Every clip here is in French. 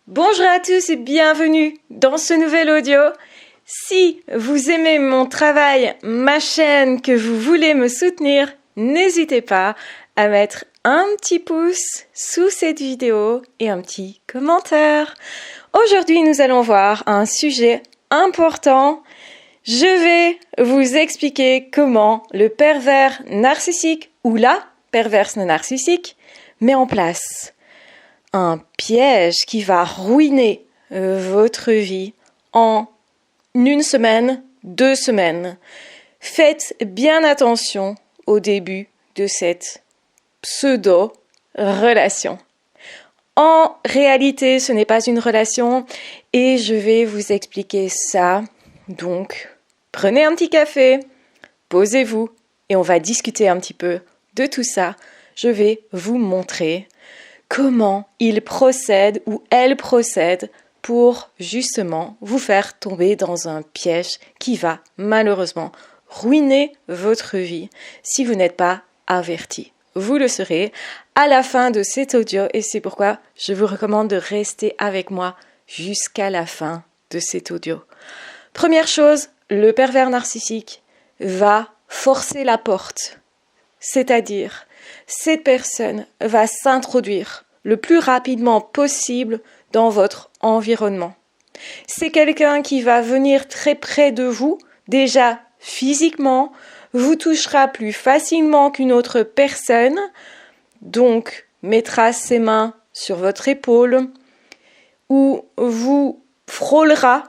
Bonjour à tous et bienvenue dans ce nouvel audio. Si vous aimez mon travail, ma chaîne, que vous voulez me soutenir, n'hésitez pas à mettre un petit pouce sous cette vidéo et un petit commentaire. Aujourd'hui, nous allons voir un sujet important. Je vais vous expliquer comment le pervers narcissique ou la perverse narcissique met en place un piège qui va ruiner votre vie en 1 semaine, 2 semaines. Faites bien attention au début de cette pseudo-relation. En réalité, ce n'est pas une relation et je vais vous expliquer ça. Donc, prenez un petit café, posez-vous et on va discuter un petit peu de tout ça. Je vais vous montrer comment il procède ou elle procède pour justement vous faire tomber dans un piège qui va malheureusement ruiner votre vie si vous n'êtes pas averti. Vous le serez à la fin de cet audio et c'est pourquoi je vous recommande de rester avec moi jusqu'à la fin de cet audio. Première chose, le pervers narcissique va forcer la porte, c'est-à-dire cette personne va s'introduire le plus rapidement possible dans votre environnement. C'est quelqu'un qui va venir très près de vous, déjà physiquement, vous touchera plus facilement qu'une autre personne, donc mettra ses mains sur votre épaule ou vous frôlera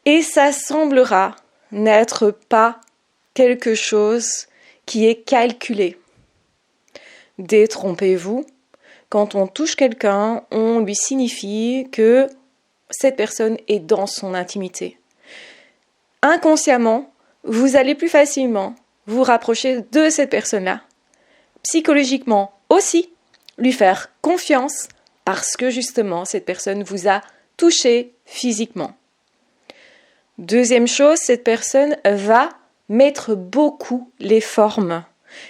et ça semblera n'être pas quelque chose qui est calculé. Détrompez-vous, quand on touche quelqu'un, on lui signifie que cette personne est dans son intimité. Inconsciemment, vous allez plus facilement vous rapprocher de cette personne-là. Psychologiquement aussi, lui faire confiance parce que justement, cette personne vous a touché physiquement. Deuxième chose, cette personne va mettre beaucoup les formes.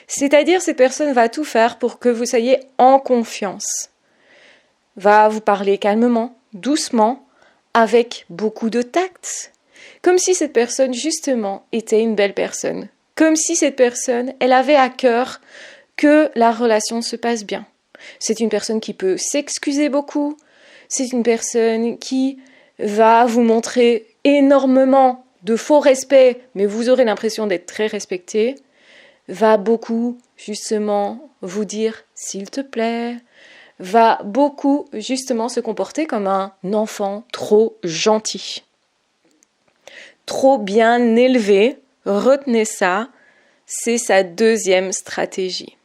C'est-à-dire, cette personne va tout faire pour que vous soyez en confiance. Va vous parler calmement, doucement, avec beaucoup de tact. Comme si cette personne, justement, était une belle personne. Comme si cette personne, elle avait à cœur que la relation se passe bien. C'est une personne qui peut s'excuser beaucoup. C'est une personne qui va vous montrer énormément de faux respect, mais vous aurez l'impression d'être très respecté. Va beaucoup, justement, vous dire « s'il te plaît », va beaucoup, justement, se comporter comme un enfant trop gentil. Trop bien élevé, retenez ça, c'est sa deuxième stratégie.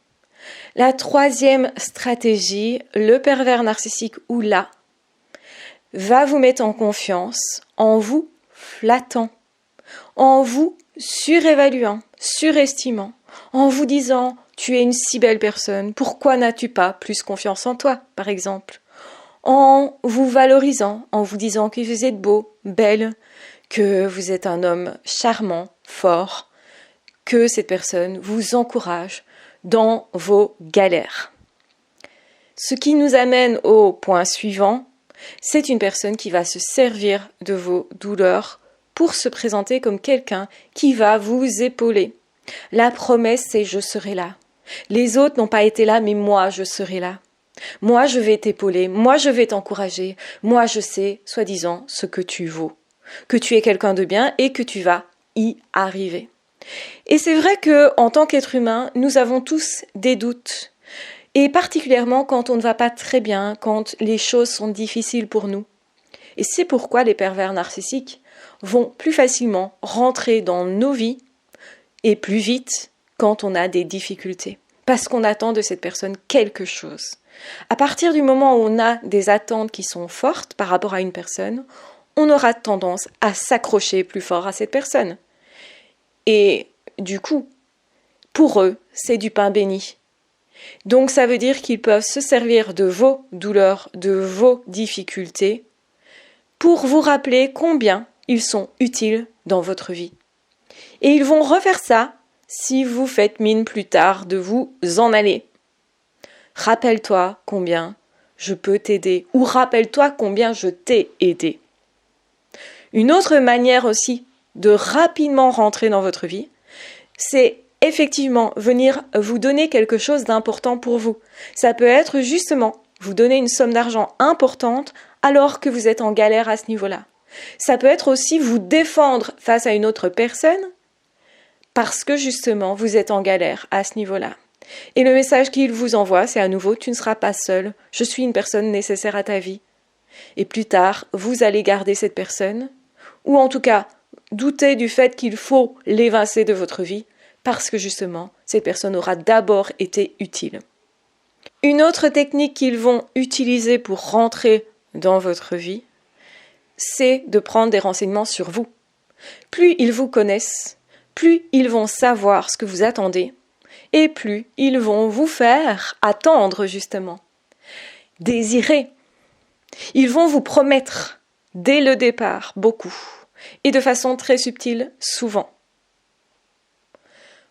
La troisième stratégie, le pervers narcissique ou là, va vous mettre en confiance en vous flattant, en vous surévaluant, surestimant, en vous disant « tu es une si belle personne, pourquoi n'as-tu pas plus confiance en toi ?» par exemple. En vous valorisant, en vous disant que vous êtes beau, belle, que vous êtes un homme charmant, fort, que cette personne vous encourage dans vos galères. Ce qui nous amène au point suivant, c'est une personne qui va se servir de vos douleurs pour se présenter comme quelqu'un qui va vous épauler. La promesse, c'est « je serai là ». Les autres n'ont pas été là, mais moi, je serai là. Moi, je vais t'épauler, moi, je vais t'encourager, moi, je sais, soi-disant, ce que tu vaux, que tu es quelqu'un de bien et que tu vas y arriver. Et c'est vrai qu'en tant qu'être humain, nous avons tous des doutes, et particulièrement quand on ne va pas très bien, quand les choses sont difficiles pour nous. Et c'est pourquoi les pervers narcissiques vont plus facilement rentrer dans nos vies et plus vite quand on a des difficultés. Parce qu'on attend de cette personne quelque chose. À partir du moment où on a des attentes qui sont fortes par rapport à une personne, on aura tendance à s'accrocher plus fort à cette personne. Et du coup, pour eux, c'est du pain béni. Donc ça veut dire qu'ils peuvent se servir de vos douleurs, de vos difficultés, pour vous rappeler combien ils sont utiles dans votre vie. Et ils vont refaire ça si vous faites mine plus tard de vous en aller. Rappelle-toi combien je peux t'aider ou rappelle-toi combien je t'ai aidé. Une autre manière aussi de rapidement rentrer dans votre vie, c'est effectivement venir vous donner quelque chose d'important pour vous. Ça peut être justement vous donner une somme d'argent importante alors que vous êtes en galère à ce niveau-là. Ça peut être aussi vous défendre face à une autre personne parce que justement vous êtes en galère à ce niveau-là. Et le message qu'il vous envoie, c'est à nouveau, tu ne seras pas seul, je suis une personne nécessaire à ta vie. Et plus tard, vous allez garder cette personne, ou en tout cas, douter du fait qu'il faut l'évincer de votre vie, parce que justement, cette personne aura d'abord été utile. Une autre technique qu'ils vont utiliser pour rentrer dans votre vie, c'est de prendre des renseignements sur vous. Plus ils vous connaissent, plus ils vont savoir ce que vous attendez, et plus ils vont vous faire attendre justement, désirer. Ils vont vous promettre dès le départ beaucoup, et de façon très subtile souvent.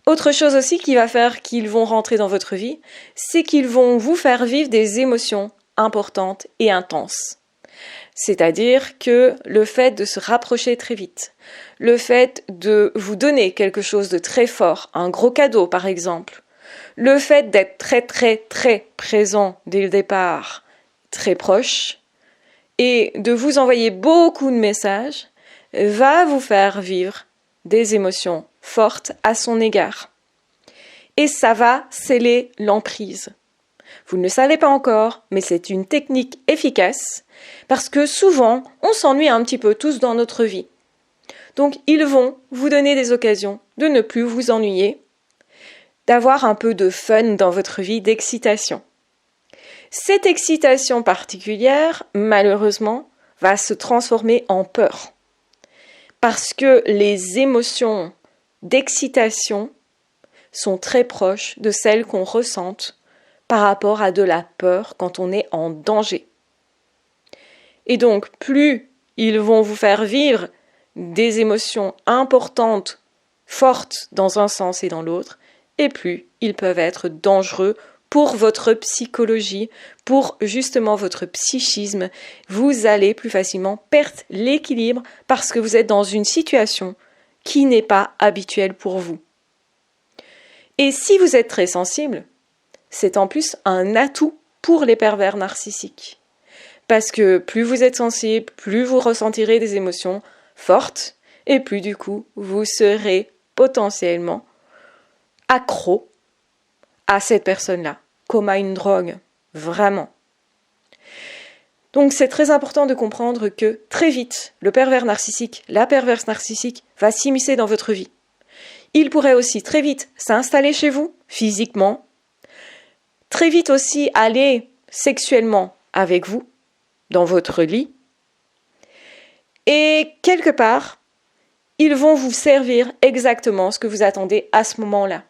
Autre chose aussi qui va faire qu'ils vont rentrer dans votre vie, c'est qu'ils vont vous faire vivre des émotions importantes et intenses. C'est-à-dire que le fait de se rapprocher très vite, le fait de vous donner quelque chose de très fort, un gros cadeau par exemple, le fait d'être très très très présent dès le départ, très proche, et de vous envoyer beaucoup de messages, va vous faire vivre des émotions fortes à son égard. Et ça va sceller l'emprise. Vous ne le savez pas encore, mais c'est une technique efficace parce que souvent, on s'ennuie un petit peu tous dans notre vie. Donc, ils vont vous donner des occasions de ne plus vous ennuyer, d'avoir un peu de fun dans votre vie, d'excitation. Cette excitation particulière, malheureusement, va se transformer en peur. Parce que les émotions d'excitation sont très proches de celles qu'on ressente par rapport à de la peur quand on est en danger. Et donc, plus ils vont vous faire vivre des émotions importantes, fortes dans un sens et dans l'autre, et plus ils peuvent être dangereux pour votre psychologie, pour justement votre psychisme. Vous allez plus facilement perdre l'équilibre parce que vous êtes dans une situation qui n'est pas habituelle pour vous. Et si vous êtes très sensible, c'est en plus un atout pour les pervers narcissiques. Parce que plus vous êtes sensible, plus vous ressentirez des émotions fortes, et plus du coup, vous serez potentiellement accro à cette personne-là, comme à une drogue, vraiment. Donc c'est très important de comprendre que très vite, le pervers narcissique, la perverse narcissique va s'immiscer dans votre vie. Il pourrait aussi très vite s'installer chez vous, physiquement, très vite aussi aller sexuellement avec vous, dans votre lit, et quelque part, ils vont vous servir exactement ce que vous attendez à ce moment-là.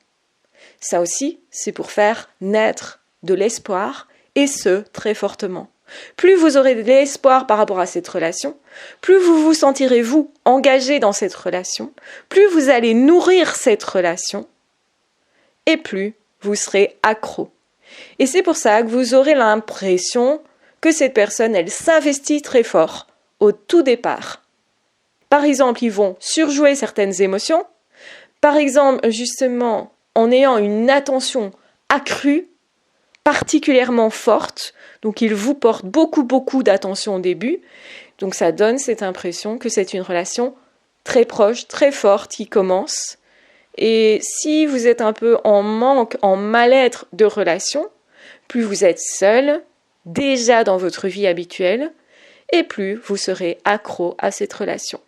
Ça aussi, c'est pour faire naître de l'espoir, et ce, très fortement. Plus vous aurez de l'espoir par rapport à cette relation, plus vous vous sentirez, vous, engagé dans cette relation, plus vous allez nourrir cette relation, et plus vous serez accro. Et c'est pour ça que vous aurez l'impression que cette personne, elle s'investit très fort au tout départ. Par exemple, ils vont surjouer certaines émotions. Par exemple, justement, en ayant une attention accrue, particulièrement forte. Donc, ils vous portent beaucoup d'attention au début. Donc, ça donne cette impression que c'est une relation très proche, très forte qui commence. Et si vous êtes un peu en manque, en mal-être de relation, plus vous êtes seul, déjà dans votre vie habituelle, et plus vous serez accro à cette relation.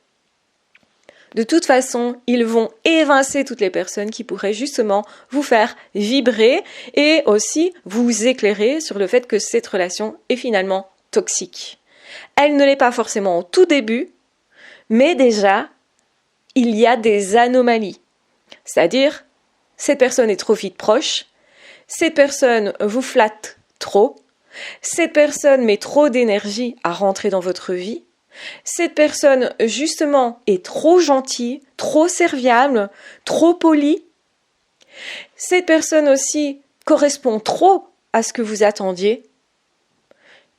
De toute façon, ils vont évincer toutes les personnes qui pourraient justement vous faire vibrer et aussi vous éclairer sur le fait que cette relation est finalement toxique. Elle ne l'est pas forcément au tout début, mais déjà, il y a des anomalies. C'est-à-dire, cette personne est trop vite proche, cette personne vous flatte trop, cette personne met trop d'énergie à rentrer dans votre vie, cette personne justement est trop gentille, trop serviable, trop polie, cette personne aussi correspond trop à ce que vous attendiez,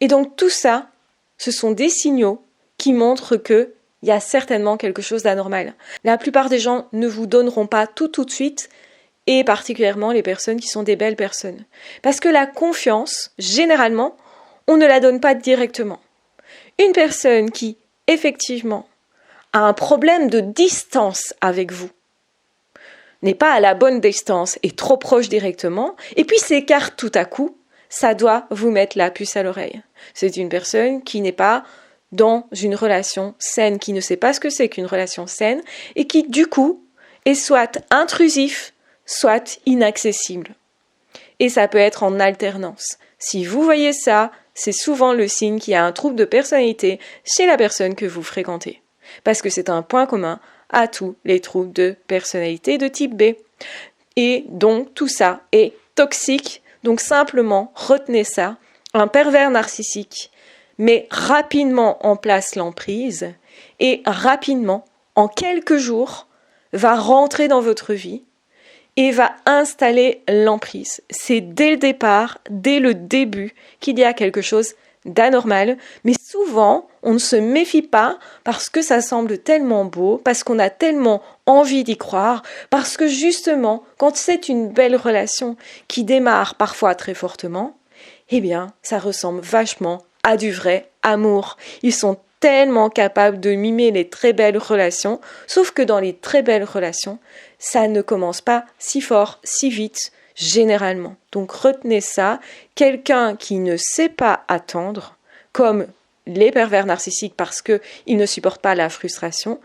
Et donc tout ça, ce sont des signaux qui montrent qu'il y a certainement quelque chose d'anormal. La plupart des gens ne vous donneront pas tout de suite, et particulièrement les personnes qui sont des belles personnes. Parce que la confiance, généralement, on ne la donne pas directement. Une personne qui, effectivement, a un problème de distance avec vous, n'est pas à la bonne distance et trop proche directement, et puis s'écarte tout à coup, ça doit vous mettre la puce à l'oreille. C'est une personne qui n'est pas dans une relation saine, qui ne sait pas ce que c'est qu'une relation saine, et qui, du coup, est soit intrusif, soit inaccessible. Et ça peut être en alternance. Si vous voyez ça, c'est souvent le signe qu'il y a un trouble de personnalité chez la personne que vous fréquentez. Parce que c'est un point commun à tous les troubles de personnalité de type B. Et donc tout ça est toxique, donc simplement retenez ça. Un pervers narcissique met rapidement en place l'emprise et rapidement, en quelques jours, va rentrer dans votre vie et va installer l'emprise. C'est dès le départ, dès le début, qu'il y a quelque chose d'anormal, mais souvent, on ne se méfie pas parce que ça semble tellement beau, parce qu'on a tellement envie d'y croire, parce que justement, quand c'est une belle relation qui démarre parfois très fortement, eh bien, ça ressemble vachement à du vrai amour. Ils sont tellement capables de mimer les très belles relations, sauf que dans les très belles relations, ça ne commence pas si fort, si vite, généralement. Donc retenez ça, quelqu'un qui ne sait pas attendre, comme les pervers narcissiques parce qu'ils ne supportent pas la frustration,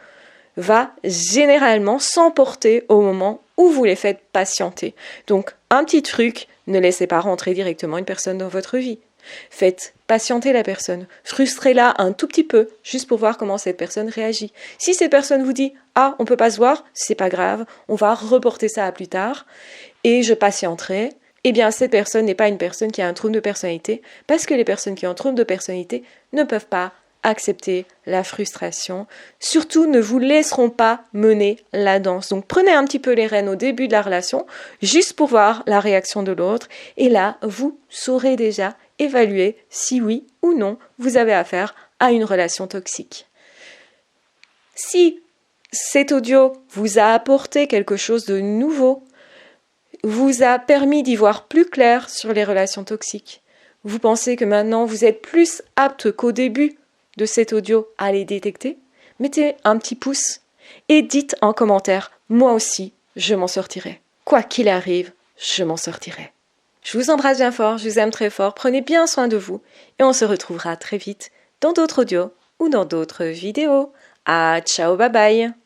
va généralement s'emporter au moment où vous les faites patienter. Donc un petit truc, ne laissez pas rentrer directement une personne dans votre vie. Faites patienter la personne, frustrez-la un tout petit peu, juste pour voir comment cette personne réagit. Si cette personne vous dit « Ah, on peut pas se voir », c'est pas grave, on va reporter ça à plus tard, et je patienterai, eh bien cette personne n'est pas une personne qui a un trouble de personnalité, parce que les personnes qui ont un trouble de personnalité ne peuvent pas accepter la frustration. Surtout, ne vous laisseront pas mener la danse. Donc prenez un petit peu les rênes au début de la relation, juste pour voir la réaction de l'autre, et là, vous saurez déjà évaluer si oui ou non vous avez affaire à une relation toxique. Si cet audio vous a apporté quelque chose de nouveau, vous a permis d'y voir plus clair sur les relations toxiques, vous pensez que maintenant vous êtes plus apte qu'au début de cet audio à les détecter, mettez un petit pouce et dites en commentaire « Moi aussi, je m'en sortirai. Quoi qu'il arrive, je m'en sortirai. » Je vous embrasse bien fort, je vous aime très fort, prenez bien soin de vous et on se retrouvera très vite dans d'autres audios ou dans d'autres vidéos. Ah, ciao, bye bye!